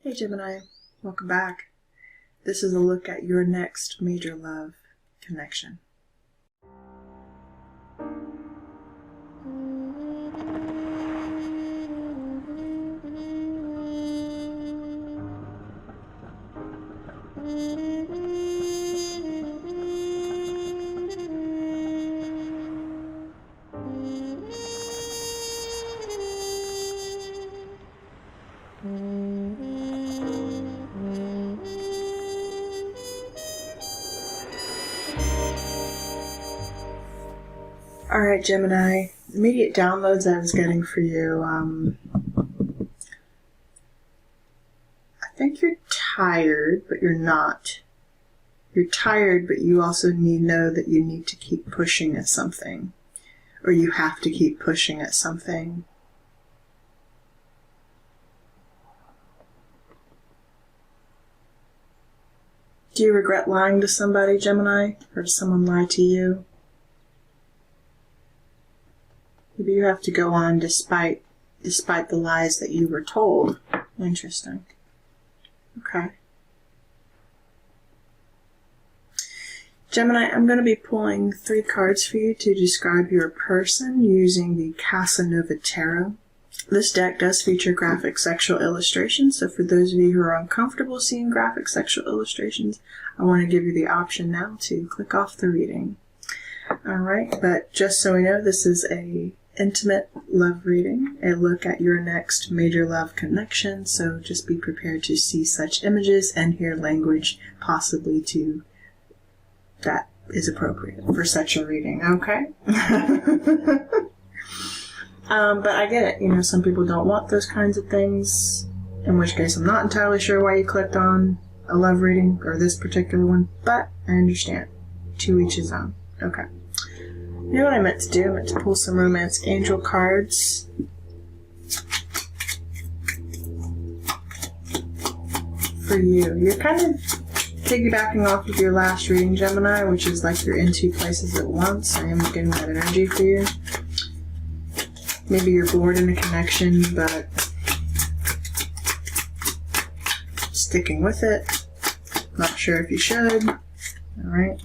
Hey Gemini, welcome back. This is a look at your next major love connection. Alright Gemini, immediate downloads I was getting for you. I think you're tired, but you're not. You're tired, but you also know that you need to keep pushing at something. Or you have to keep pushing at something. Do you regret lying to somebody, Gemini? Or does someone lie to you? Maybe you have to go on despite the lies that you were told. Interesting. Okay. Gemini, I'm going to be pulling 3 cards for you to describe your person using the Casanova Tarot. This deck does feature graphic sexual illustrations, so for those of you who are uncomfortable seeing graphic sexual illustrations, I want to give you the option now to click off the reading. Alright, but just so we know, this is a intimate love reading, a look at your next major love connection, so just be prepared to see such images and hear language possibly that is appropriate for such a reading, okay? But I get it, you know, some people don't want those kinds of things, in which case I'm not entirely sure why you clicked on a love reading, or this particular one, but I understand. To each his own. Okay. You know what I meant to do? I meant to pull some romance angel cards. For you. You're kind of piggybacking off of your last reading, Gemini, which is like you're in 2 places at once. I am getting that energy for you. Maybe you're bored in a connection, but sticking with it. Not sure if you should. Alright.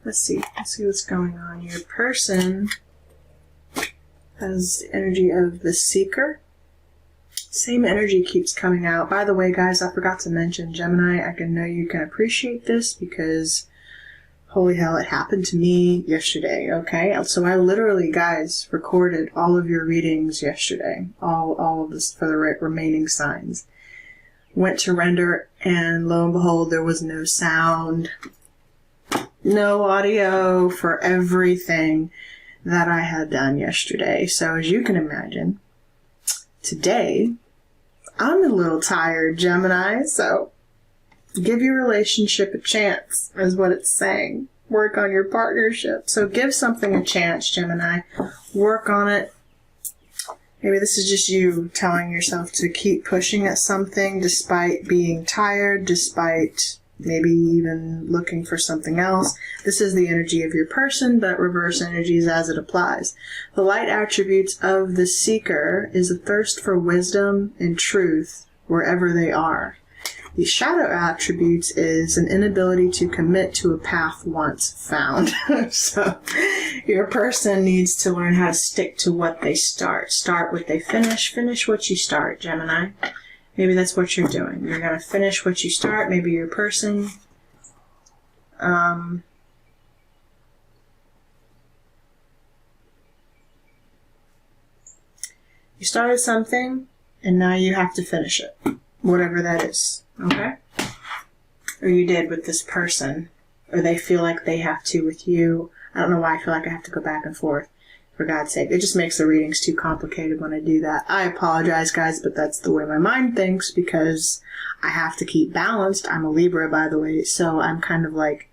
Let's see what's going on. Your person has the energy of the seeker. Same energy keeps coming out. By the way, guys, I forgot to mention, Gemini, I know you can appreciate this because, holy hell, it happened to me yesterday, okay? So I literally, guys, recorded all of your readings yesterday. All of this for the remaining signs. Went to render, and lo and behold, there was no sound. No audio for everything that I had done yesterday. So as you can imagine, today, I'm a little tired, Gemini, so give your relationship a chance, is what it's saying. Work on your partnership. So give something a chance, Gemini. Work on it. Maybe this is just you telling yourself to keep pushing at something despite being tired, despite maybe even looking for something else. This is the energy of your person, but reverse energies as it applies. The light attributes of the seeker is a thirst for wisdom and truth wherever they are. The shadow attributes is an inability to commit to a path once found. So your person needs to learn how to stick to what they start. Start what they finish. Finish what you start, Gemini. Maybe that's what you're doing. You're going to finish what you start. Maybe your person. You started something, and now you have to finish it. Whatever that is. Okay? Or you did with this person. Or they feel like they have to with you. I don't know why I feel like I have to go back and forth. For God's sake. It just makes the readings too complicated when I do that. I apologize, guys, but that's the way my mind thinks because I have to keep balanced. I'm a Libra, by the way, so I'm kind of like,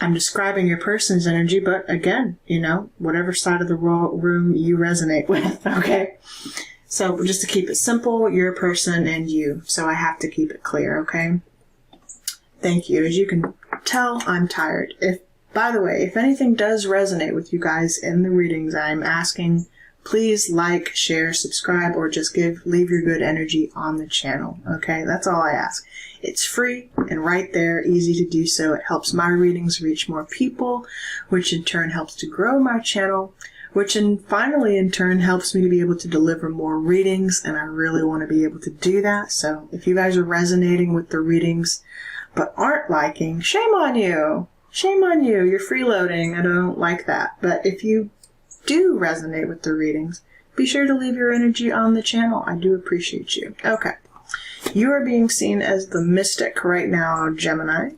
I'm describing your person's energy, but again, you know, whatever side of the room you resonate with, okay? So just to keep it simple, your person and you. So I have to keep it clear, okay? Thank you. As you can tell, I'm tired. By the way, if anything does resonate with you guys in the readings, I'm asking, please like, share, subscribe, or just leave your good energy on the channel. Okay, that's all I ask. It's free and right there, easy to do so. It helps my readings reach more people, which in turn helps to grow my channel, which finally in turn helps me to be able to deliver more readings, and I really want to be able to do that. So if you guys are resonating with the readings but aren't liking, shame on you. Shame on you. You're freeloading. I don't like that. But if you do resonate with the readings, be sure to leave your energy on the channel. I do appreciate you. Okay. You are being seen as the mystic right now, Gemini.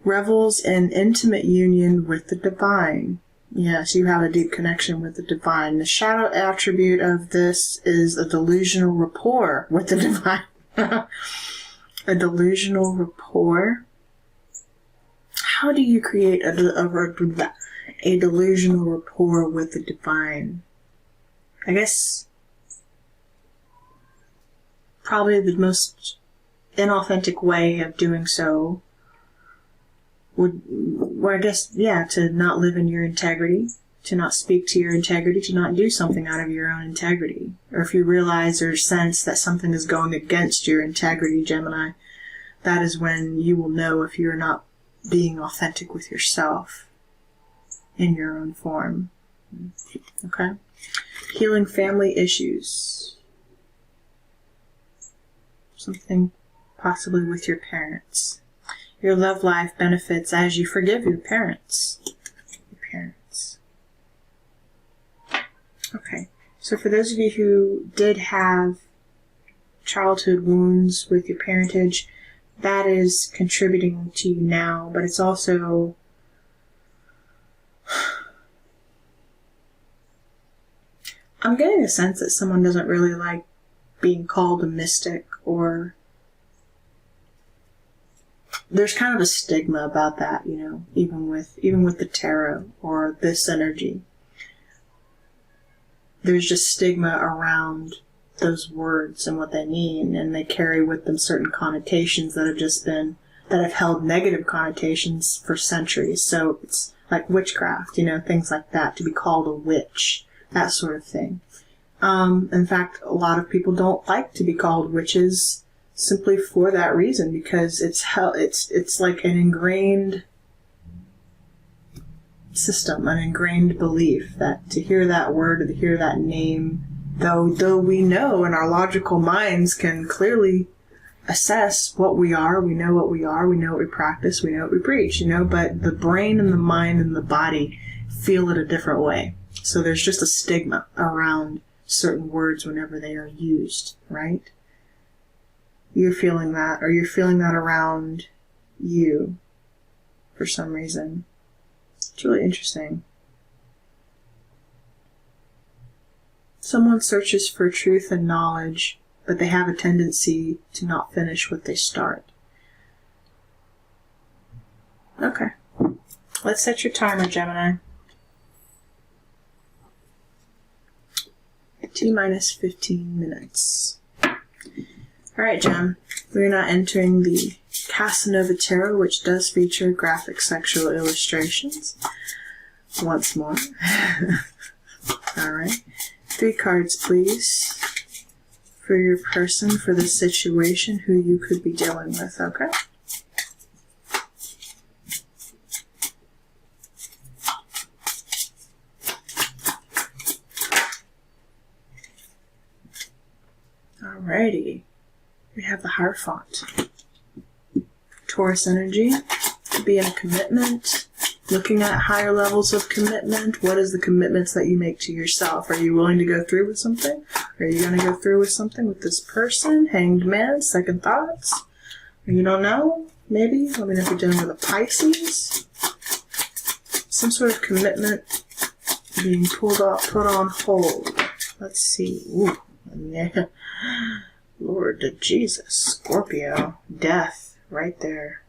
Revels in intimate union with the divine. Yes, you have a deep connection with the divine. The shadow attribute of this is a delusional rapport with the divine. A delusional rapport. How do you create a delusional rapport with the divine? I guess probably the most inauthentic way of doing so to not live in your integrity, to not speak to your integrity, to not do something out of your own integrity. Or if you realize or sense that something is going against your integrity, Gemini, that is when you will know if you're not being authentic with yourself in your own form. Okay? Healing family issues. Something possibly with your parents. Your love life benefits as you forgive your parents. Okay. So for those of you who did have childhood wounds with your parentage, that is contributing to you now, but it's also I'm getting a sense that someone doesn't really like being called a mystic, or there's kind of a stigma about that, you know, even with the tarot or this energy. There's just stigma around those words and what they mean, and they carry with them certain connotations that have held negative connotations for centuries. So it's like witchcraft, you know, things like that, to be called a witch, that sort of thing. In fact, a lot of people don't like to be called witches simply for that reason, because it's like an ingrained system, an ingrained belief that to hear that word or to hear that name, though we know in our logical minds can clearly assess what we are, we know what we are, we know what we practice, we know what we preach, you know, but the brain and the mind and the body feel it a different way. So there's just a stigma around certain words whenever they are used, right? You're feeling that, or you're feeling that around you for some reason. It's really interesting. Someone searches for truth and knowledge, but they have a tendency to not finish what they start. Okay. Let's set your timer, Gemini. T-minus 15 minutes. Alright, Gem. We're now entering the Casanova Tarot, which does feature graphic sexual illustrations. Once more. Alright. 3 cards, please, for your person, for the situation, who you could be dealing with, okay? Alrighty. We have the Hierophant. Taurus energy, to be in a commitment, looking at higher levels of commitment. What is the commitments that you make to yourself? Are you willing to go through with something? Are you going to go through with something with this person? Hanged Man, second thoughts? Or you don't know? Maybe? Let me know if you're dealing with a Pisces. Some sort of commitment being put on hold. Let's see. Ooh. Yeah. Lord Jesus. Scorpio. Death. Right there.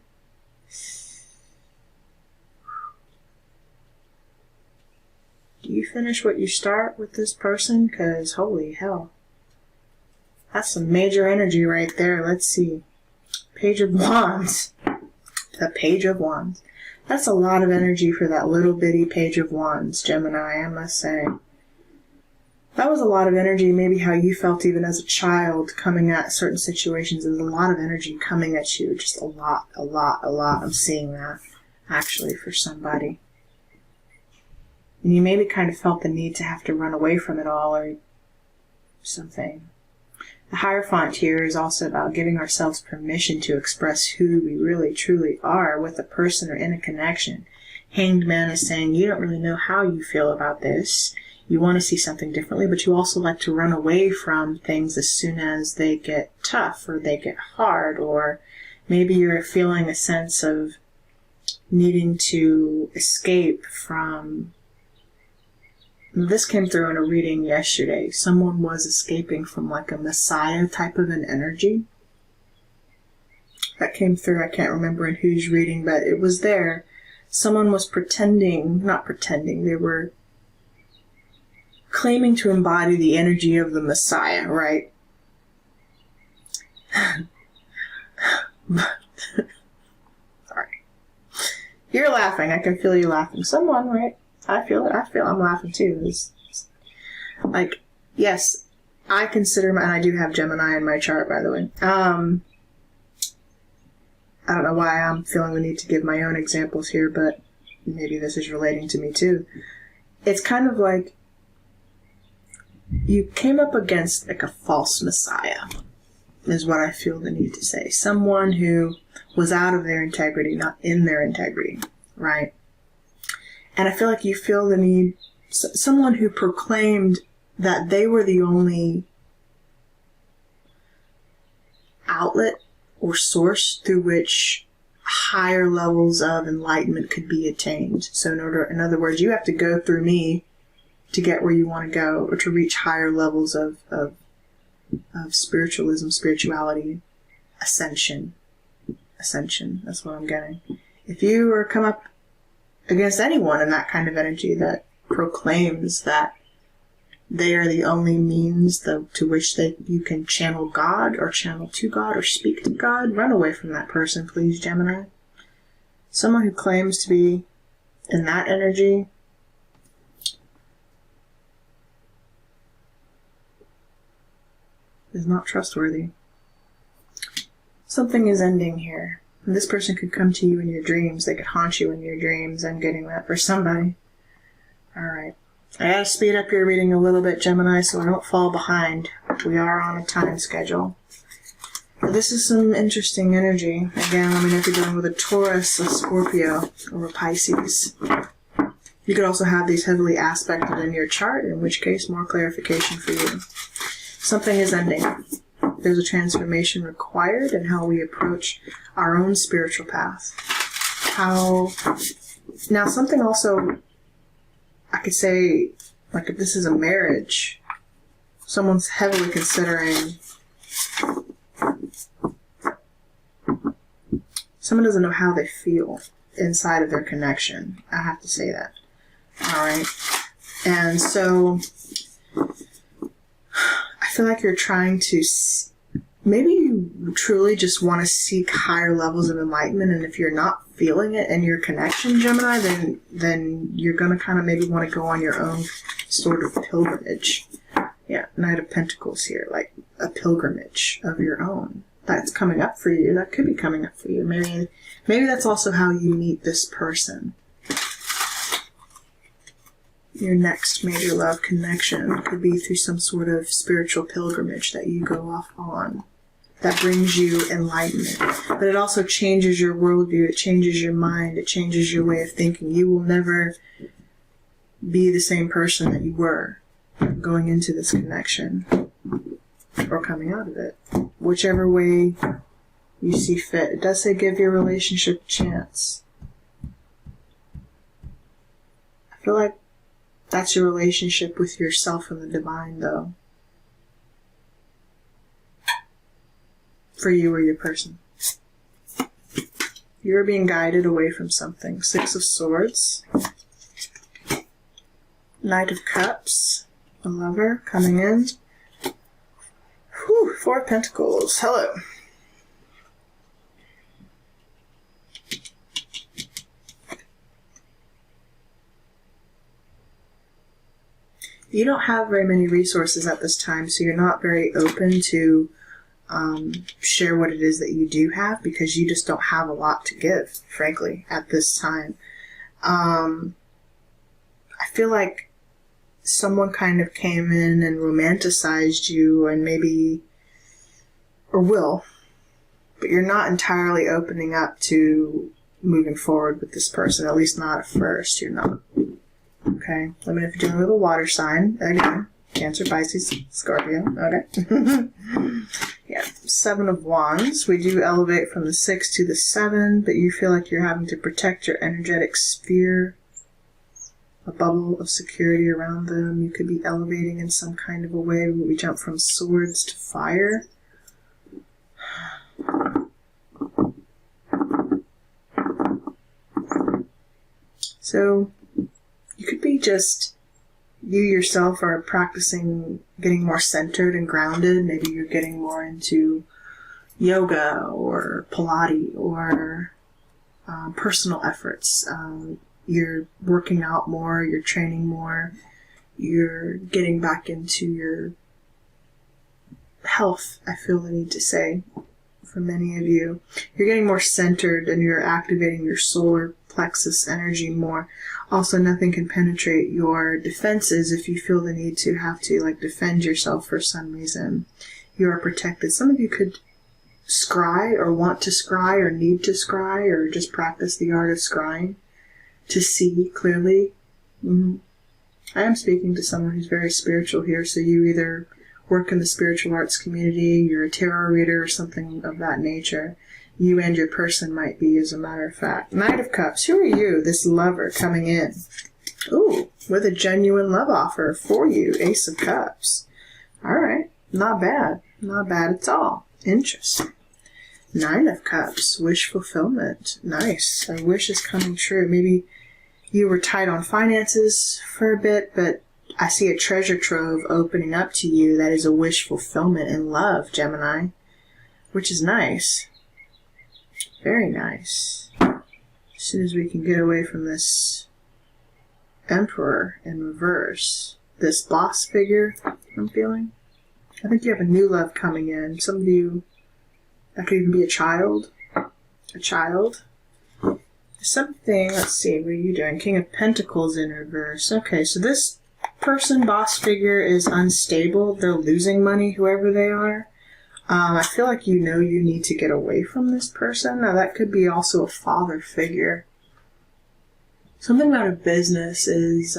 Do you finish what you start with this person? Because holy hell. That's some major energy right there. Let's see. Page of Wands. The Page of Wands. That's a lot of energy for that little bitty page of wands, Gemini, I must say. That was a lot of energy, maybe how you felt even as a child coming at certain situations. There's a lot of energy coming at you. Just a lot. I'm seeing that, actually, for somebody. And you maybe kind of felt the need to have to run away from it all or something. The Hierophant here is also about giving ourselves permission to express who we really truly are with a person or in a connection. Hanged Man is saying you don't really know how you feel about this. You want to see something differently, but you also like to run away from things as soon as they get tough or they get hard, or maybe you're feeling a sense of needing to escape from... This came through in a reading yesterday. Someone was escaping from like a messiah type of an energy. That came through, I can't remember in whose reading, but it was there. Someone was not pretending, they were claiming to embody the energy of the Messiah, right? Sorry. You're laughing. I can feel you laughing. Someone, right? I feel it. I'm laughing too. It's like, yes, I consider and I do have Gemini in my chart, by the way. I don't know why I'm feeling the need to give my own examples here, but maybe this is relating to me too. It's kind of like you came up against like a false messiah, is what I feel the need to say. Someone who was out of their integrity, not in their integrity, right? And I feel like you feel the need, someone who proclaimed that they were the only outlet or source through which higher levels of enlightenment could be attained. So in other words, you have to go through me to get where you want to go, or to reach higher levels of spiritualism, spirituality, ascension. That's what I'm getting. If you were come up against anyone in that kind of energy that proclaims that they are the only means to which you can channel God or channel to God or speak to God, run away from that person, please, Gemini. Someone who claims to be in that energy is not trustworthy. Something is ending here. And this person could come to you in your dreams. They could haunt you in your dreams. I'm getting that for somebody. Alright. I gotta speed up your reading a little bit, Gemini, so I don't fall behind. We are on a time schedule. But this is some interesting energy. Again, let me know if you're dealing with a Taurus, a Scorpio, or a Pisces. You could also have these heavily aspected in your chart, in which case more clarification for you. Something is ending. There's a transformation required in how we approach our own spiritual path. Now something also, I could say, like if this is a marriage, someone's heavily considering, someone doesn't know how they feel inside of their connection. I have to say that. Alright. And so I feel like you're trying to, maybe you truly just want to seek higher levels of enlightenment, and if you're not feeling it in your connection, Gemini, then you're going to kind of maybe want to go on your own sort of pilgrimage. Yeah, Knight of Pentacles here, like a pilgrimage of your own. That's coming up for you. That could be coming up for you. Maybe that's also how you meet this person. Your next major love connection could be through some sort of spiritual pilgrimage that you go off on that brings you enlightenment. But it also changes your worldview, it changes your mind, it changes your way of thinking. You will never be the same person that you were going into this connection or coming out of it. Whichever way you see fit. It does say give your relationship a chance. I feel like that's your relationship with yourself and the divine, though. For you or your person. You're being guided away from something. Six of Swords. Knight of Cups. A lover coming in. Whew, Four of Pentacles. Hello. you don't have very many resources at this time, so you're not very open to share what it is that you do have, because you just don't have a lot to give, frankly, at this time. I feel like someone kind of came in and romanticized you, and maybe, or will, but you're not entirely opening up to moving forward with this person, at least not at first. You're not. Okay, let me know if you're dealing with a water sign. Again, Cancer, Pisces, Scorpio. Okay. Yeah, 7 of Wands. We do elevate from the 6 to the 7, but you feel like you're having to protect your energetic sphere, a bubble of security around them. You could be elevating in some kind of a way. We jump from swords to fire. So you could be just, you yourself are practicing getting more centered and grounded. Maybe you're getting more into yoga or Pilates or personal efforts. You're working out more, you're training more, you're getting back into your health, I feel the need to say, for many of you. You're getting more centered and you're activating your solar plexus energy more. Also, nothing can penetrate your defenses if you feel the need to have to like defend yourself for some reason. You are protected. Some of you could scry or want to scry or need to scry or just practice the art of scrying to see clearly. I am speaking to someone who's very spiritual here, so you either work in the spiritual arts community, you're a tarot reader or something of that nature. You and your person might be, as a matter of fact. Knight of Cups. Who are you? This lover coming in. Ooh, with a genuine love offer for you. Ace of Cups. All right. Not bad. Not bad at all. Interesting. 9 of Cups. Wish fulfillment. Nice. A wish is coming true. Maybe you were tight on finances for a bit, but I see a treasure trove opening up to you that is a wish fulfillment in love, Gemini, which is nice. Very nice. As soon as we can get away from this Emperor in reverse, this boss figure I'm feeling, I think you have a new love coming in. Some of you, that could even be a child. A child. Something, let's see, what are you doing? King of Pentacles in reverse. Okay, so this person, boss figure, is unstable. They're losing money, whoever they are. I feel like you know you need to get away from this person. Now, that could be also a father figure. Something about a business is,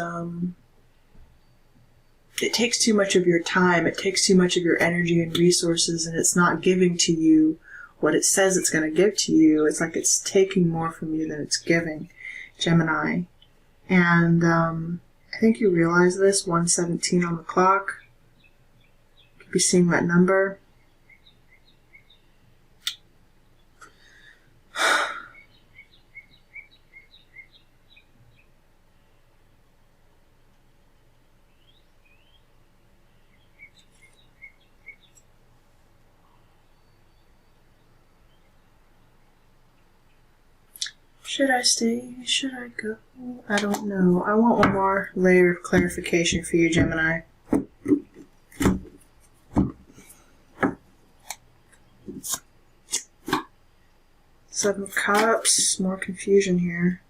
it takes too much of your time, it takes too much of your energy and resources, and it's not giving to you what it says it's going to give to you. It's like it's taking more from you than it's giving, Gemini. And I think you realize this, 1:17 on the clock. You could be seeing that number. Should I stay? Should I go? I don't know. I want one more layer of clarification for you, Gemini. Seven of Cups. More confusion here.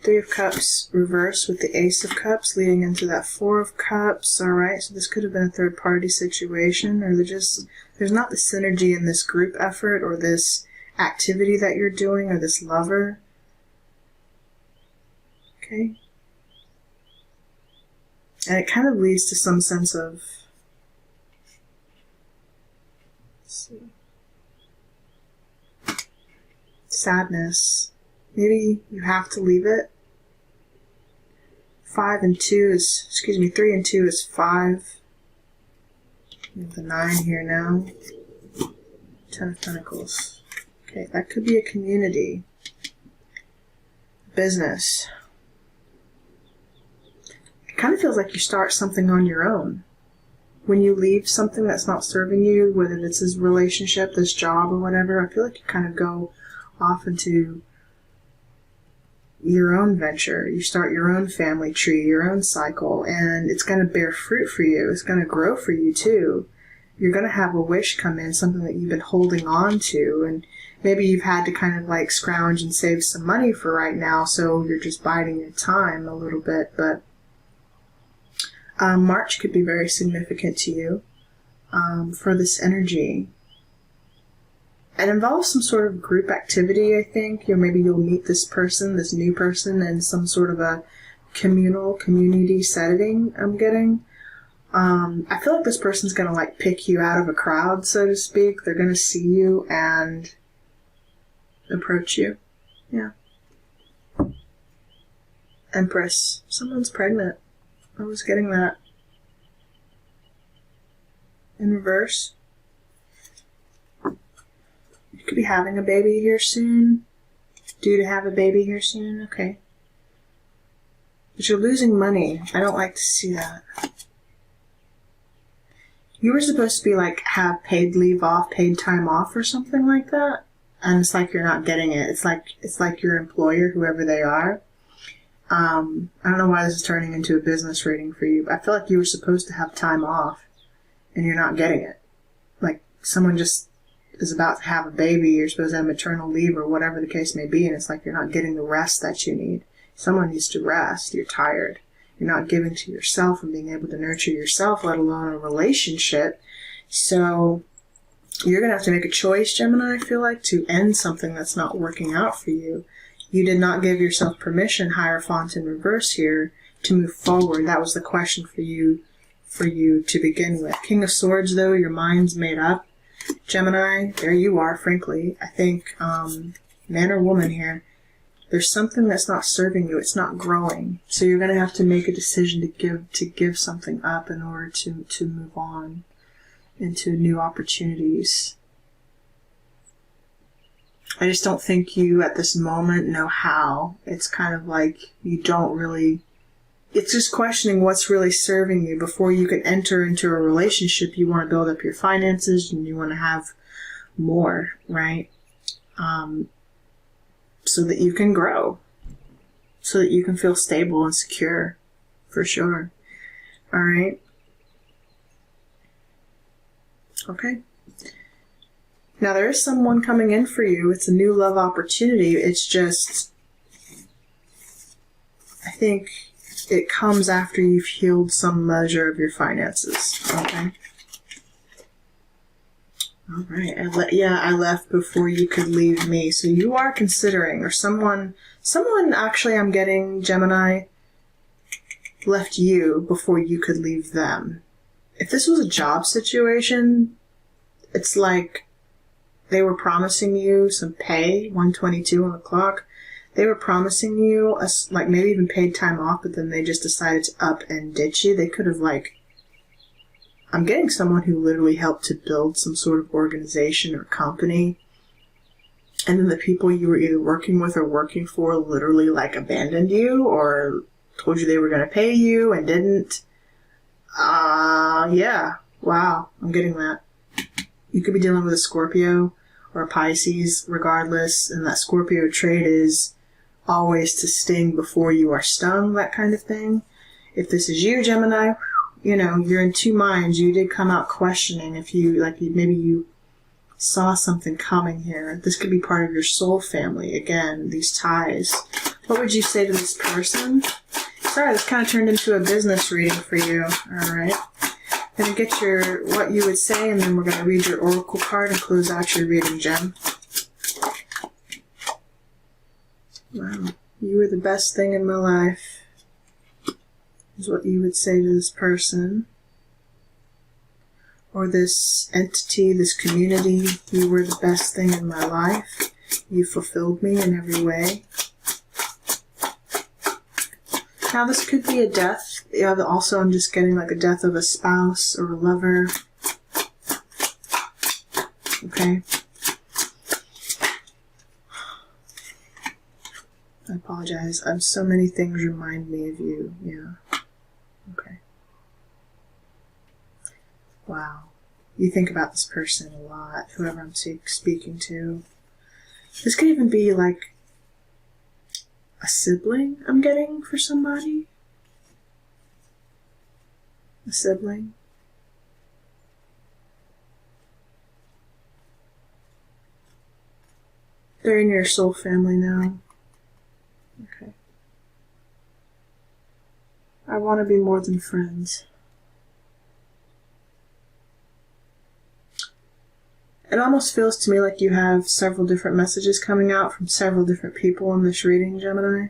3 of Cups reversed with the Ace of Cups leading into that 4 of Cups. Alright, so this could have been a third party situation, or there's not the synergy in this group effort or this activity that you're doing, or this lover. Okay. And it kind of leads to some sense of, let's see, sadness. Maybe you have to leave it. 3 and 2 is 5. We have the 9 here now. 10 of Pentacles. Okay, that could be a community. Business. It kind of feels like you start something on your own. When you leave something that's not serving you, whether it's this relationship, this job, or whatever, I feel like you kind of go off into your own venture. You start your own family tree, your own cycle, and it's going to bear fruit for you. It's going to grow for you too. You're going to have a wish come in, something that you've been holding on to, and maybe you've had to kind of like scrounge and save some money for right now, so you're just biding your time a little bit. But March could be very significant to you for this energy. It involves some sort of group activity, I think. Maybe you'll meet this person, this new person, in some sort of a community setting, I'm getting. I feel like this person's going to like pick you out of a crowd, so to speak. They're going to see you and approach you. Yeah. Empress. Someone's pregnant. I was getting that. In reverse. You could be having a baby here soon. Due to have a baby here soon. Okay. But you're losing money. I don't like to see that. You were supposed to be like, have paid leave off, paid time off or something like that. And it's like you're not getting it. It's like your employer, whoever they are. I don't know why this is turning into a business reading for you, but I feel like you were supposed to have time off and you're not getting it. Like someone just is about to have a baby, you're supposed to have maternal leave or whatever the case may be, and it's like you're not getting the rest that you need. Someone needs to rest. You're tired. You're not giving to yourself and being able to nurture yourself, let alone a relationship. So you're going to have to make a choice, Gemini, I feel like, to end something that's not working out for you. You did not give yourself permission, Hierophant in reverse here, to move forward. That was the question for you to begin with. King of Swords, though, your mind's made up. Gemini, there you are, frankly. I think, man or woman here, there's something that's not serving you. It's not growing. So you're going to have to make a decision to give something up in order to move on into new opportunities. I just don't think you at this moment know how. It's kind of like you don't really... It's just questioning what's really serving you. Before you can enter into a relationship, you want to build up your finances and you want to have more, right? So that you can grow. So that you can feel stable and secure. For sure. Alright? Okay. Now there is someone coming in for you. It's a new love opportunity. It's just... I think it comes after you've healed some measure of your finances. Okay? Alright. I left before you could leave me. So you are considering, or someone actually I'm getting, Gemini, left you before you could leave them. If this was a job situation, it's like they were promising you some pay, 122 on the clock. They were promising you, like maybe even paid time off, but then they just decided to up and ditch you. They could have I'm getting someone who literally helped to build some sort of organization or company. And then the people you were either working with or working for literally abandoned you or told you they were going to pay you and didn't. Yeah. Wow. I'm getting that. You could be dealing with a Scorpio or a Pisces regardless. And that Scorpio trait is always to sting before you are stung, that kind of thing. If this is you, Gemini, you're in two minds. You did come out questioning if maybe you saw something coming here. This could be part of your soul family. Again, these ties. What would you say to this person? Sorry, this kind of turned into a business reading for you. Alright. I'm going to get what you would say, and then we're going to read your oracle card and close out your reading, Gem. Wow. You were the best thing in my life, is what you would say to this person. Or this entity, this community. You were the best thing in my life. You fulfilled me in every way. Now this could be a death. Yeah, also I'm just getting a death of a spouse or a lover. Okay. I apologize. So many things remind me of you. Yeah. Okay. Wow. You think about this person a lot, whoever I'm speaking to. This could even be a sibling I'm getting for somebody. A sibling. They're in your soul family now. Okay. I want to be more than friends. It almost feels to me like you have several different messages coming out from several different people in this reading, Gemini.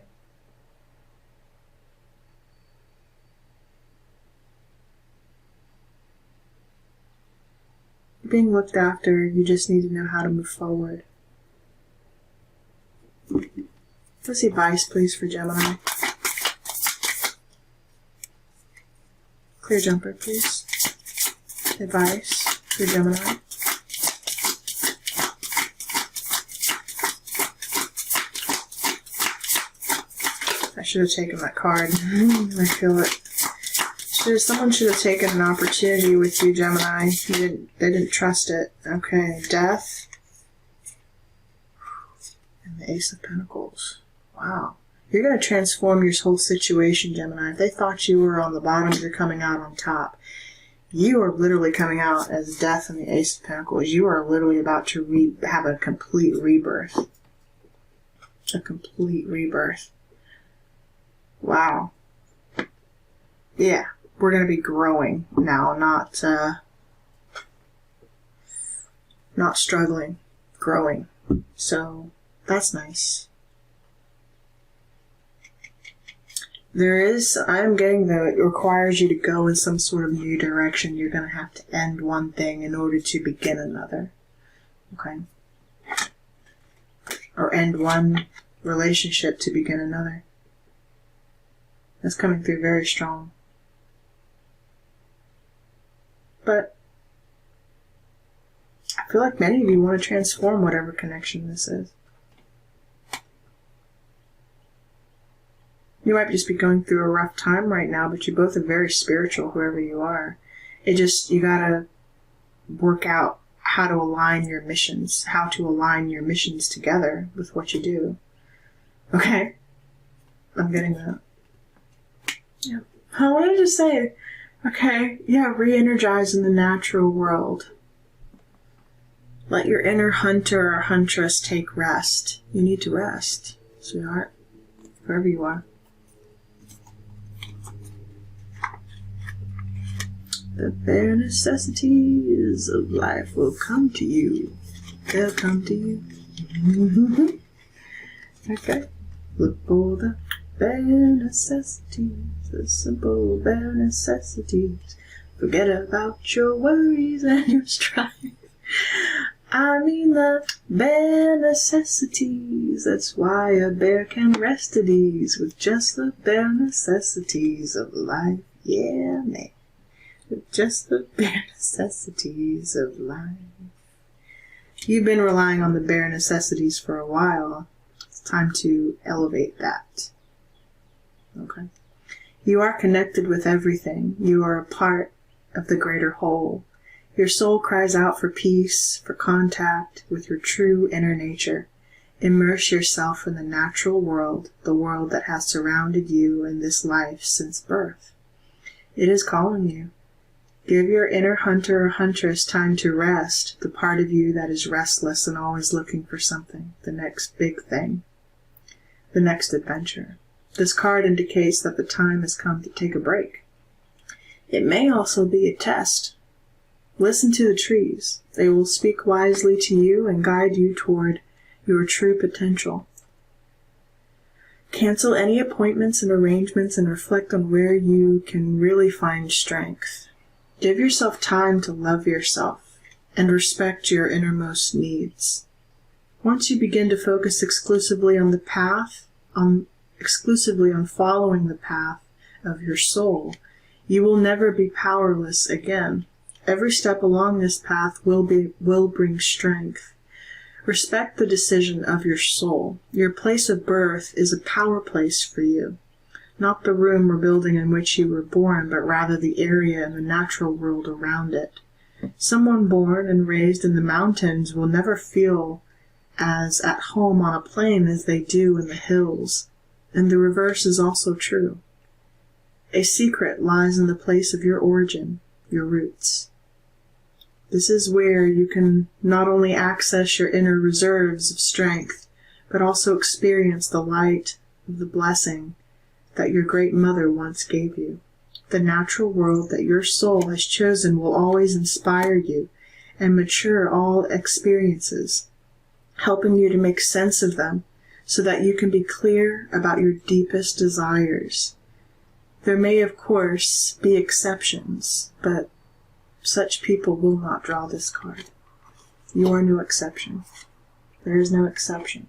You're being looked after, you just need to know how to move forward. Let's see advice, please, for Gemini. Clear jumper, please. Advice for Gemini. I should have taken that card. I feel it. Someone should have taken an opportunity with you, Gemini. They didn't trust it. Okay, death. And the Ace of Pentacles. Wow. You're going to transform your whole situation, Gemini. If they thought you were on the bottom, you're coming out on top. You are literally coming out as death and the Ace of Pentacles. You are literally about to have a complete rebirth. A complete rebirth. Wow. Yeah, we're going to be growing now, not struggling, growing. So that's nice. I'm getting that it requires you to go in some sort of new direction. You're going to have to end one thing in order to begin another. Okay? Or end one relationship to begin another. That's coming through very strong. But I feel like many of you want to transform whatever connection this is. You might just be going through a rough time right now, but you both are very spiritual, whoever you are. You gotta work out how to align your missions together with what you do. Okay? I'm getting that. Yeah. I wanted to say, okay, yeah, re-energize in the natural world. Let your inner hunter or huntress take rest. You need to rest, sweetheart, wherever you are. The bare necessities of life will come to you. They'll come to you. Okay. Look for the bare necessities, the simple bare necessities. Forget about your worries and your strife. I mean the bare necessities. That's why a bear can rest at ease with just the bare necessities of life. Yeah, man. With just the bare necessities of life. You've been relying on the bare necessities for a while. It's time to elevate that. Okay. You are connected with everything. You are a part of the greater whole. Your soul cries out for peace, for contact with your true inner nature. Immerse yourself in the natural world, the world that has surrounded you in this life since birth. It is calling you. Give your inner hunter or huntress time to rest, the part of you that is restless and always looking for something, the next big thing, the next adventure. This card indicates that the time has come to take a break. It may also be a test. Listen to the trees. They will speak wisely to you and guide you toward your true potential. Cancel any appointments and arrangements and reflect on where you can really find strength. Give yourself time to love yourself and respect your innermost needs. Once you begin to focus exclusively on following the path of your soul, you will never be powerless again. Every step along this path will bring strength. Respect the decision of your soul. Your place of birth is a power place for you. Not the room or building in which you were born, but rather the area and the natural world around it. Someone born and raised in the mountains will never feel as at home on a plain as they do in the hills. And the reverse is also true. A secret lies in the place of your origin, your roots. This is where you can not only access your inner reserves of strength, but also experience the light of the blessing that your great mother once gave you. The natural world that your soul has chosen will always inspire you and mature all experiences, helping you to make sense of them so that you can be clear about your deepest desires. There may, of course, be exceptions, but such people will not draw this card. You are no exception. There is no exception.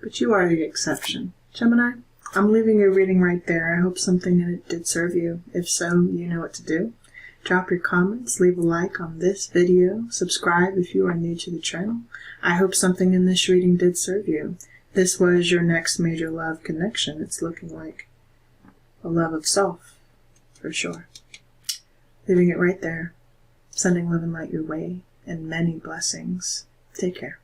But you are the exception. Gemini, I'm leaving your reading right there. I hope something in it did serve you. If so, you know what to do. Drop your comments, leave a like on this video, subscribe if you are new to the channel. I hope something in this reading did serve you. This was your next major love connection. It's looking like a love of self, for sure. Leaving it right there. Sending love and light your way, and many blessings. Take care.